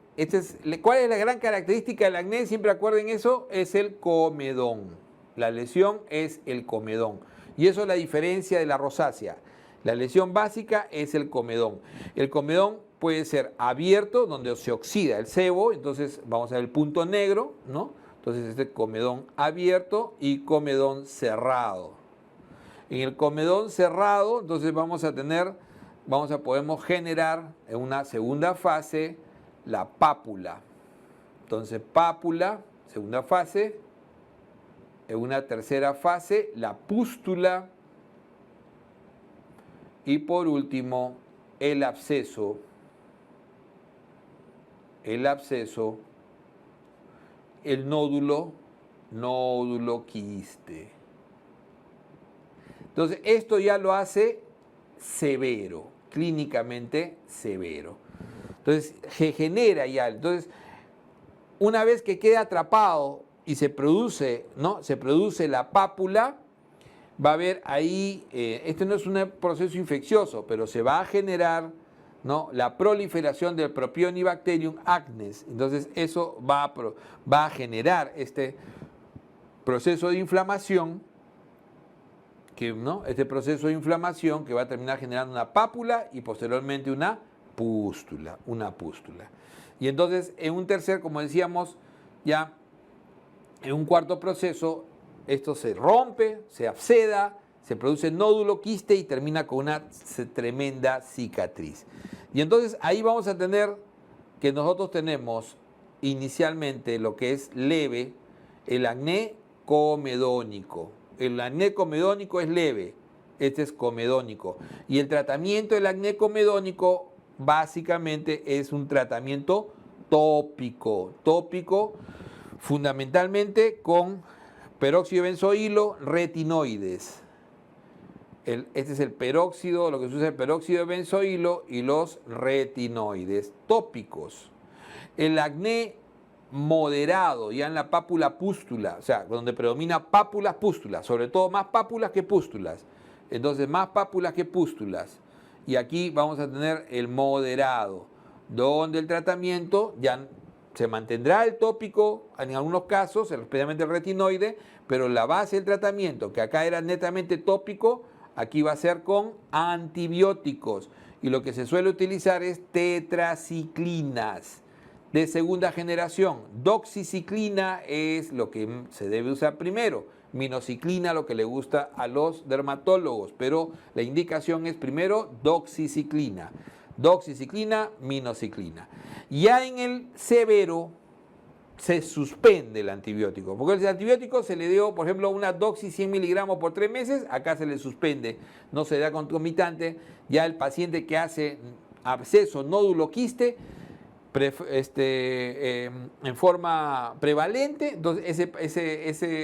¿cuál es la gran característica del acné? Siempre acuerden eso, es el comedón. La lesión es el comedón. Y eso es la diferencia de la rosácea. La lesión básica es el comedón. El comedón puede ser abierto, donde se oxida el sebo, entonces vamos a ver el punto negro, ¿no? Entonces este comedón abierto y comedón cerrado. En el comedón cerrado, entonces podemos generar en una segunda fase la pápula. Entonces pápula, segunda fase. En una tercera fase, la pústula. Y por último, el absceso. El nódulo quiste. Entonces, esto ya lo hace severo, clínicamente severo. Entonces, se genera ya. Entonces, una vez que queda atrapado y se produce, ¿no? Se produce la pápula, va a haber ahí, este no es un proceso infeccioso, pero se va a generar, ¿no? La proliferación del Propionibacterium acnes. Entonces eso va a generar este proceso de inflamación, ¿no? Este proceso de inflamación que va a terminar generando una pápula y posteriormente una pústula. Y entonces en un tercer, como decíamos, ya en un cuarto proceso, esto se rompe, se absceda, se produce nódulo, quiste y termina con una tremenda cicatriz. Y entonces ahí vamos a tener que nosotros tenemos inicialmente lo que es leve, el acné comedónico. El acné comedónico es leve, este es comedónico. Y el tratamiento del acné comedónico básicamente es un tratamiento tópico fundamentalmente con peróxido de benzoilo, retinoides. Este es el peróxido, lo que se usa es el peróxido de benzoilo y los retinoides tópicos. El acné moderado, ya en la pápula pústula, o sea, donde predomina pápulas pústulas, sobre todo más pápulas que pústulas. Entonces, más pápulas que pústulas. Y aquí vamos a tener el moderado, donde el tratamiento ya se mantendrá el tópico en algunos casos, especialmente el retinoide, pero la base del tratamiento, que acá era netamente tópico, aquí va a ser con antibióticos. Y lo que se suele utilizar es tetraciclinas de segunda generación. Doxiciclina es lo que se debe usar primero. Minociclina, lo que le gusta a los dermatólogos, pero la indicación es primero doxiciclina. Doxiciclina, minociclina. Ya en el severo se suspende el antibiótico, porque el antibiótico se le dio, por ejemplo, una doxi 100 miligramos por 3 meses, acá se le suspende, no se da concomitante, ya el paciente que hace absceso, nódulo, quiste, en forma prevalente, entonces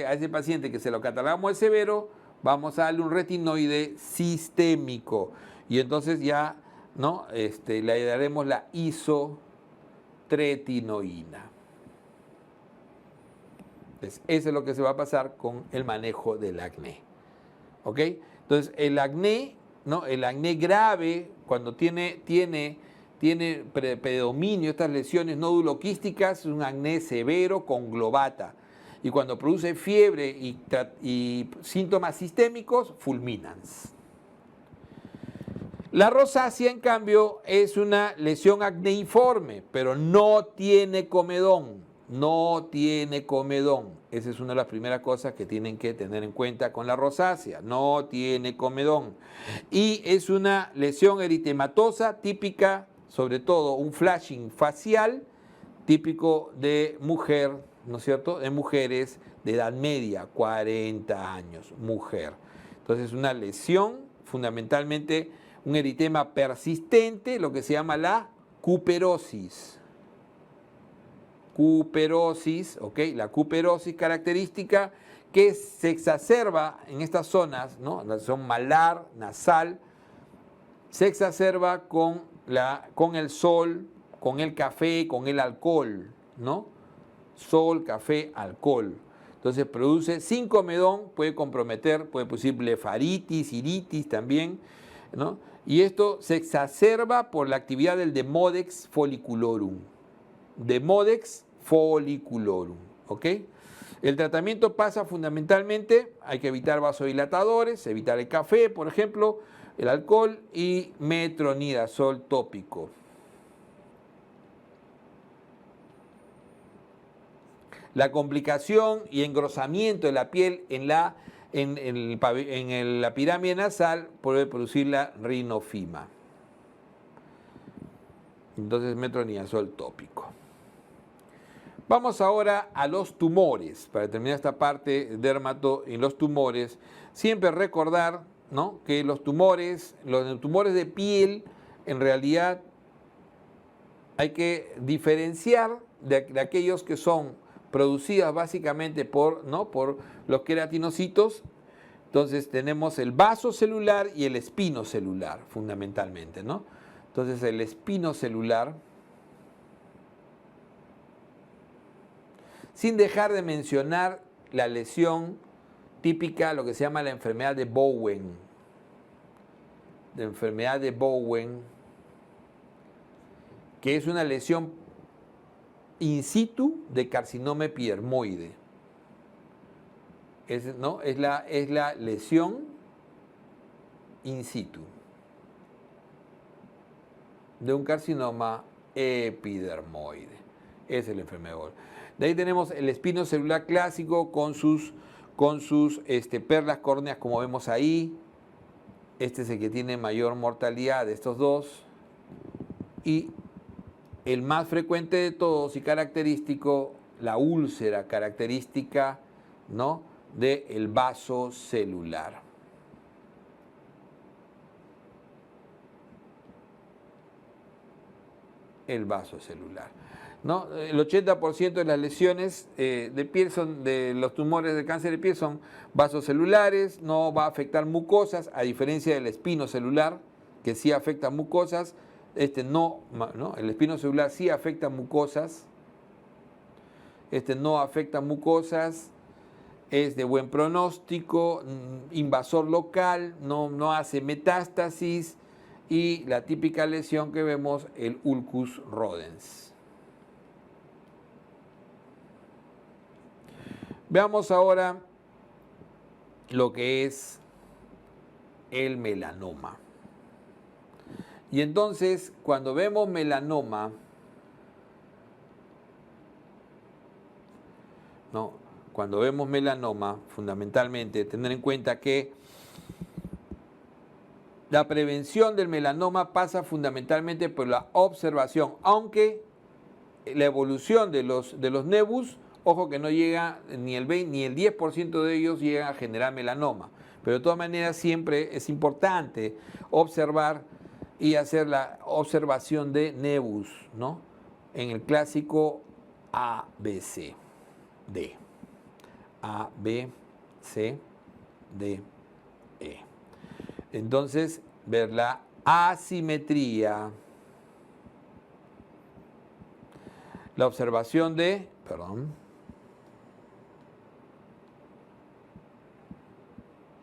a ese paciente que se lo catalogamos de severo, vamos a darle un retinoide sistémico, y entonces ya, ¿no? Le daremos la isotretinoína. Entonces, eso es lo que se va a pasar con el manejo del acné. ¿Ok? Entonces, el acné, ¿no? El acné grave, cuando tiene predominio estas lesiones nódulo-quísticas, es un acné severo con globata. Y cuando produce fiebre y síntomas sistémicos, fulminans. La rosácea, en cambio, es una lesión acneiforme, pero no tiene comedón. No tiene comedón. Esa es una de las primeras cosas que tienen que tener en cuenta con la rosácea. No tiene comedón. Y es una lesión eritematosa típica, sobre todo un flashing facial, típico de mujer ¿no es cierto?, de mujeres de edad media, 40 años, mujer. Entonces, una lesión, fundamentalmente un eritema persistente, lo que se llama la cuperosis. Cuperosis, ¿ok? La cuperosis característica que se exacerba en estas zonas, ¿no?, la zona malar, nasal, se exacerba con el sol, con el café, con el alcohol, ¿no? Sol, café, alcohol. Entonces produce, sin comedón, puede comprometer, puede producir blefaritis, iritis también, ¿no? Y esto se exacerba por la actividad del Demodex folliculorum. Demodex folliculorum, ¿ok? El tratamiento pasa fundamentalmente, hay que evitar vasodilatadores, evitar el café, por ejemplo, el alcohol y metronidazol tópico. La complicación y engrosamiento de la piel en la pirámide nasal puede producir la rinofima. Entonces, metronidazol tópico. Vamos ahora a los tumores. Para terminar esta parte, dermato, en los tumores, siempre recordar, ¿no?, que los tumores de piel, en realidad hay que diferenciar de aquellos que son producidas básicamente por los queratinocitos. Entonces tenemos el vasocelular y el espinocelular, fundamentalmente, ¿no? Entonces el espinocelular, sin dejar de mencionar la lesión típica, lo que se llama la enfermedad de Bowen. La enfermedad de Bowen, que es una lesión in situ de carcinoma epidermoide. Es la lesión in situ de un carcinoma epidermoide. Esa es la enfermedad de Bowen. De ahí tenemos el espinocelular clásico con sus perlas córneas, como vemos ahí. Este es el que tiene mayor mortalidad de estos dos. Y el más frecuente de todos y característico, la úlcera característica, ¿no?, del vaso celular. El vaso celular, ¿no? El 80% de las lesiones de piel de los tumores de cáncer de piel son vasocelulares, no va a afectar mucosas, a diferencia del espinocelular, que sí afecta mucosas. El espinocelular sí afecta mucosas, no afecta mucosas, es de buen pronóstico, invasor local, no hace metástasis, y la típica lesión que vemos, el ulcus rodens. Veamos ahora lo que es el melanoma. Y entonces, cuando vemos melanoma, fundamentalmente tener en cuenta que la prevención del melanoma pasa fundamentalmente por la observación, aunque la evolución de los nevus, ojo que no llega ni el 10% de ellos llegan a generar melanoma, pero de todas maneras siempre es importante observar y hacer la observación de nevus, ¿no?, en el clásico A, B, C, D. A, B, C, D, E. Entonces, ver la asimetría, la observación de,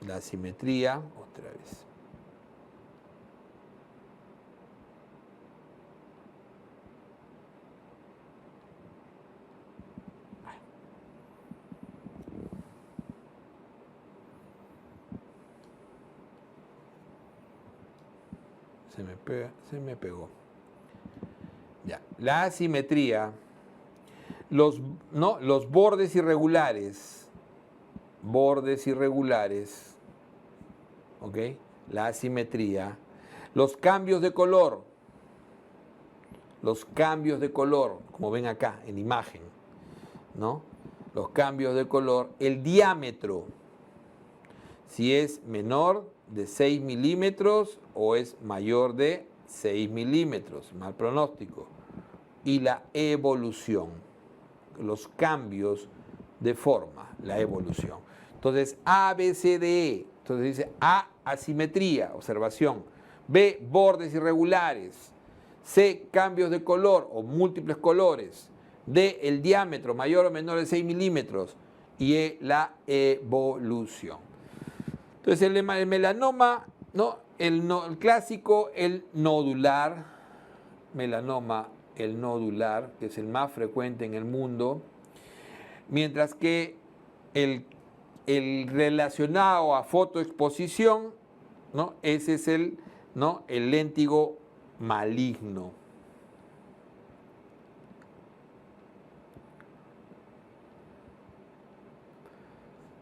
la asimetría, otra vez. Se me pegó. Ya. La asimetría, los bordes irregulares, ¿ok? La asimetría, los cambios de color, como ven acá en imagen, ¿no? los cambios de color, el diámetro, si es menor de 6 milímetros o es mayor de 6 milímetros, mal pronóstico, y la evolución, los cambios de forma, la evolución. Entonces, A, B, C, D, E. Entonces dice A, asimetría, observación. B, bordes irregulares. C, cambios de color o múltiples colores. D, el diámetro mayor o menor de 6 milímetros. Y E, la evolución. Entonces el melanoma, ¿no? El clásico, el nodular, melanoma, el nodular, que es el más frecuente en el mundo, mientras que el relacionado a fotoexposición, ¿no? Ese es el, ¿no? El léntigo maligno.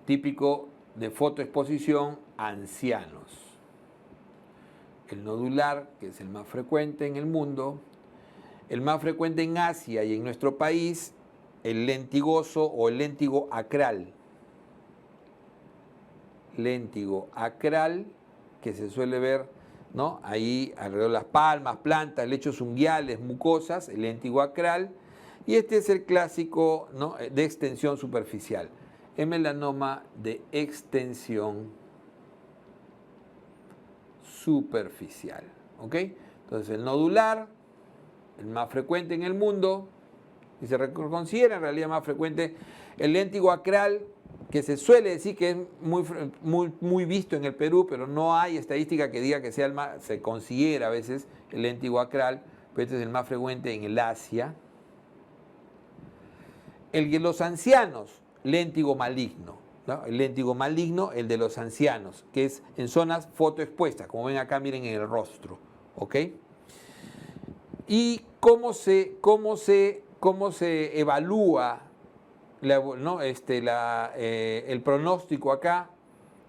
Típico de fotoexposición, ancianos. El nodular, que es el más frecuente en el mundo, el más frecuente en Asia y en nuestro país, el lentigoso o el léntigo acral. Léntigo acral, que se suele ver, ¿no? Ahí alrededor de las palmas, plantas, lechos unguiales, mucosas, el léntigo acral. Y este es el clásico, ¿no? De extensión superficial. El melanoma de extensión superficial. ¿Ok? Entonces el nodular, el más frecuente en el mundo, y se considera en realidad más frecuente el léntigo acral, que se suele decir que es muy visto en el Perú, pero no hay estadística que diga que sea el más, se considera a veces el léntigo acral, pero este es el más frecuente en el Asia. El de los ancianos, léntigo maligno, ¿no? El léntigo maligno, el de los ancianos, que es en zonas fotoexpuestas, como ven acá, miren en el rostro, ¿ok? ¿Y cómo se evalúa ¿no? el pronóstico acá?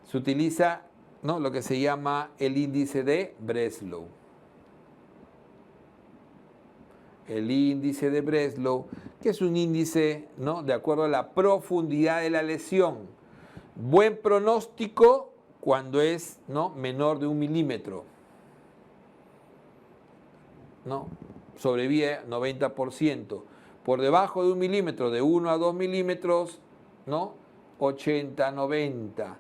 Se utiliza, ¿no? Lo que se llama el índice de Breslow. El índice de Breslow, que es un índice, ¿no? De acuerdo a la profundidad de la lesión. Buen pronóstico cuando es, ¿no? Menor de 1 milímetro, ¿no? Sobrevive 90%. Por debajo de 1 milímetro, de 1 a 2 milímetros, ¿no? 80, 90.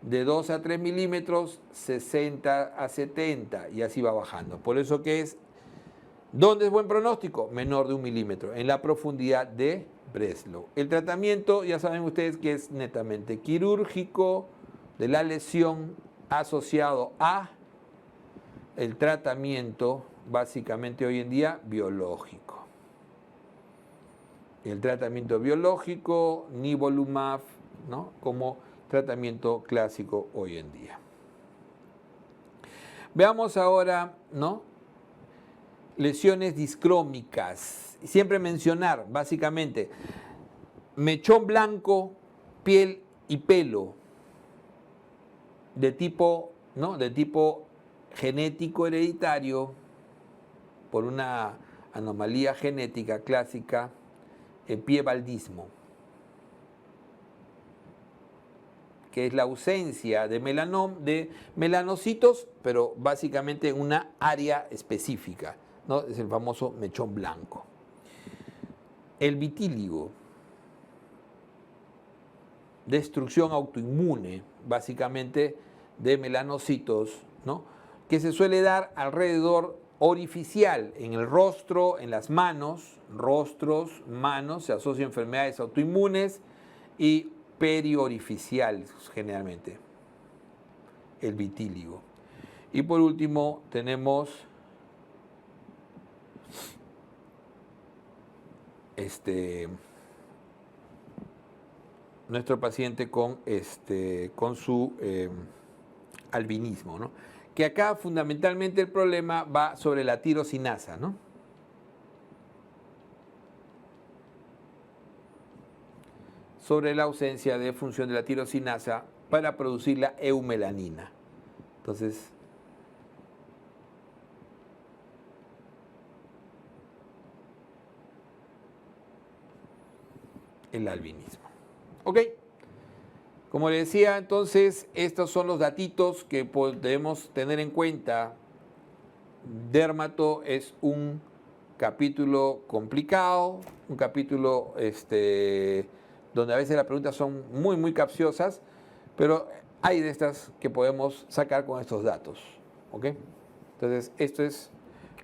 De 2 a 3 milímetros, 60 a 70. Y así va bajando. Por eso que es, ¿dónde es buen pronóstico? Menor de 1 milímetro, en la profundidad de Breslow. El tratamiento, ya saben ustedes que es netamente quirúrgico de la lesión asociado a el tratamiento básicamente hoy en día biológico. El tratamiento biológico, nivolumab, ¿no? Como tratamiento clásico hoy en día. Veamos ahora, ¿no? Lesiones discrómicas. Siempre mencionar, básicamente, mechón blanco, piel y pelo, de tipo, ¿no? De tipo genético hereditario, por una anomalía genética clásica, piebaldismo, que es la ausencia de melanocitos, pero básicamente en una área específica, ¿no? Es el famoso mechón blanco. El vitíligo, destrucción autoinmune, básicamente de melanocitos, ¿no? Que se suele dar alrededor orificial, en el rostro, en las manos, rostros, manos, se asocia a enfermedades autoinmunes, y periorificiales generalmente, el vitíligo. Y por último tenemos nuestro paciente con su albinismo, ¿no? Que acá fundamentalmente el problema va sobre la tirosinasa, ¿no? Sobre la ausencia de función de la tirosinasa para producir la eumelanina. Entonces, el albinismo. ¿Ok? Como le decía, entonces, estos son los datitos que debemos tener en cuenta. Dermato es un capítulo complicado, un capítulo donde a veces las preguntas son muy, muy capciosas, pero hay de estas que podemos sacar con estos datos. ¿Ok? Entonces, esto es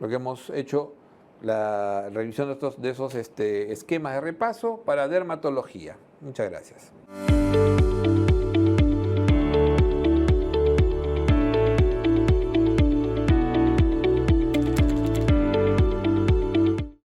lo que hemos hecho, la revisión de esos esquemas de repaso para dermatología. Muchas gracias.